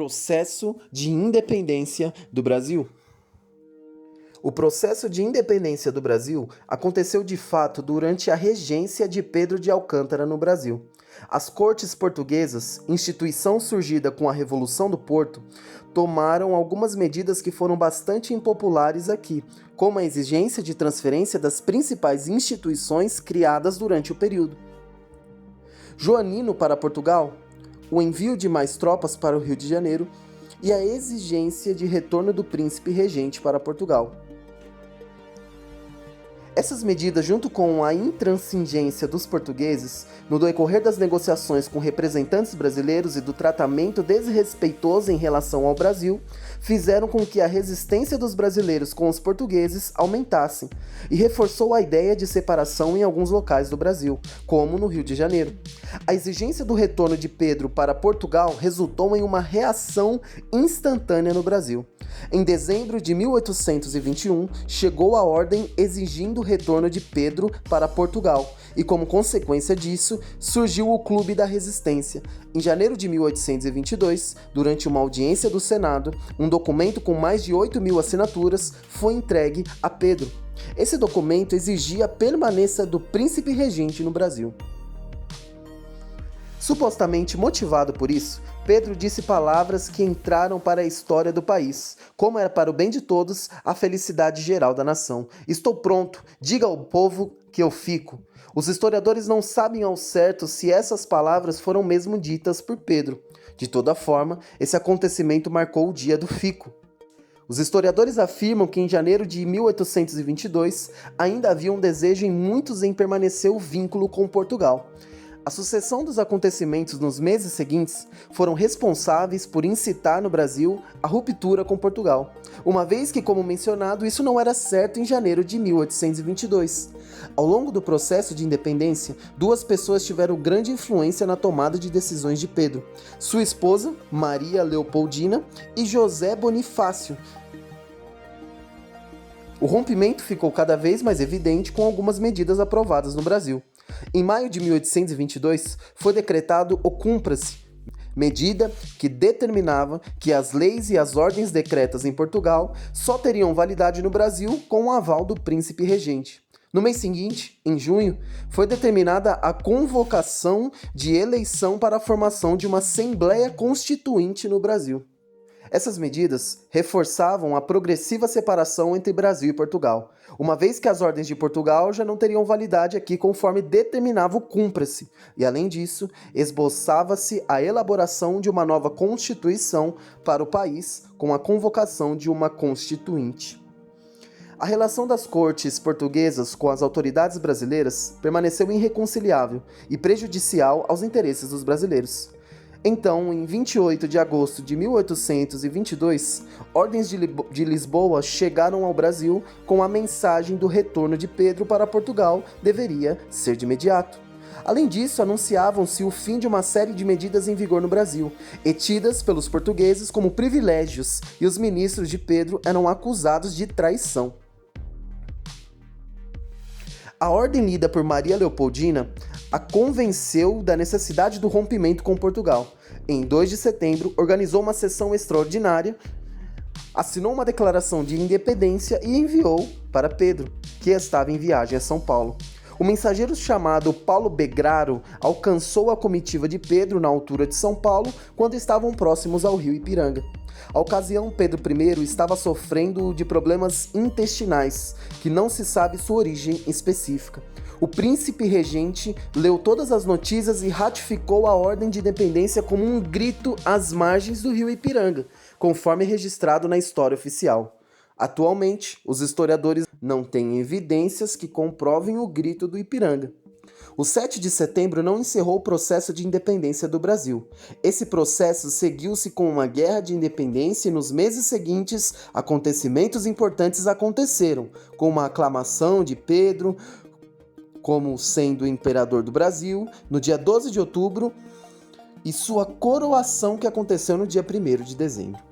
Processo de independência do Brasil. O processo de independência do Brasil aconteceu de fato durante a regência de Pedro de Alcântara no Brasil. As cortes portuguesas, instituição surgida com a Revolução do Porto, tomaram algumas medidas que foram bastante impopulares aqui, como a exigência de transferência das principais instituições criadas durante o período. Joanino para Portugal, o envio de mais tropas para o Rio de Janeiro e a exigência de retorno do príncipe regente para Portugal. Essas medidas, junto com a intransigência dos portugueses, no decorrer das negociações com representantes brasileiros e do tratamento desrespeitoso em relação ao Brasil, fizeram com que a resistência dos brasileiros com os portugueses aumentasse e reforçou a ideia de separação em alguns locais do Brasil, como no Rio de Janeiro. A exigência do retorno de Pedro para Portugal resultou em uma reação instantânea no Brasil. Em dezembro de 1821, chegou a ordem exigindo o retorno de Pedro para Portugal, e como consequência disso, surgiu o Clube da Resistência. Em janeiro de 1822, durante uma audiência do Senado, um documento com mais de 8.000 assinaturas foi entregue a Pedro. Esse documento exigia a permanência do príncipe regente no Brasil. Supostamente motivado por isso, Pedro disse palavras que entraram para a história do país, como era para o bem de todos, a felicidade geral da nação. Estou pronto, diga ao povo que eu fico. Os historiadores não sabem ao certo se essas palavras foram mesmo ditas por Pedro. De toda forma, esse acontecimento marcou o dia do fico. Os historiadores afirmam que em janeiro de 1822 ainda havia um desejo em muitos em permanecer o vínculo com Portugal. A sucessão dos acontecimentos nos meses seguintes foram responsáveis por incitar no Brasil a ruptura com Portugal, uma vez que, como mencionado, isso não era certo em janeiro de 1822. Ao longo do processo de independência, duas pessoas tiveram grande influência na tomada de decisões de Pedro: sua esposa, Maria Leopoldina, e José Bonifácio. O rompimento ficou cada vez mais evidente com algumas medidas aprovadas no Brasil. Em maio de 1822, foi decretado o Cúmpra-se, medida que determinava que as leis e as ordens decretas em Portugal só teriam validade no Brasil com o aval do príncipe regente. No mês seguinte, em junho, foi determinada a convocação de eleição para a formação de uma Assembleia Constituinte no Brasil. Essas medidas reforçavam a progressiva separação entre Brasil e Portugal, uma vez que as ordens de Portugal já não teriam validade aqui conforme determinava o Cúmpra-se, e além disso, esboçava-se a elaboração de uma nova Constituição para o país com a convocação de uma Constituinte. A relação das cortes portuguesas com as autoridades brasileiras permaneceu irreconciliável e prejudicial aos interesses dos brasileiros. Então, em 28 de agosto de 1822, ordens de Lisboa chegaram ao Brasil com a mensagem do retorno de Pedro para Portugal deveria ser de imediato. Além disso, anunciavam-se o fim de uma série de medidas em vigor no Brasil, e tidas pelos portugueses como privilégios, e os ministros de Pedro eram acusados de traição. A ordem lida por Maria Leopoldina a convenceu da necessidade do rompimento com Portugal. Em 2 de setembro, organizou uma sessão extraordinária, assinou uma declaração de independência e enviou para Pedro, que estava em viagem a São Paulo. O mensageiro chamado Paulo Begraro alcançou a comitiva de Pedro na altura de São Paulo, quando estavam próximos ao rio Ipiranga. A ocasião, Pedro I estava sofrendo de problemas intestinais, que não se sabe sua origem específica. O príncipe regente leu todas as notícias e ratificou a ordem de independência como um grito às margens do rio Ipiranga, conforme registrado na história oficial. Atualmente, os historiadores não têm evidências que comprovem o grito do Ipiranga. O 7 de setembro não encerrou o processo de independência do Brasil. Esse processo seguiu-se com uma guerra de independência e nos meses seguintes, acontecimentos importantes aconteceram, como a aclamação de Pedro como sendo imperador do Brasil no dia 12 de outubro e sua coroação que aconteceu no dia 1º de dezembro.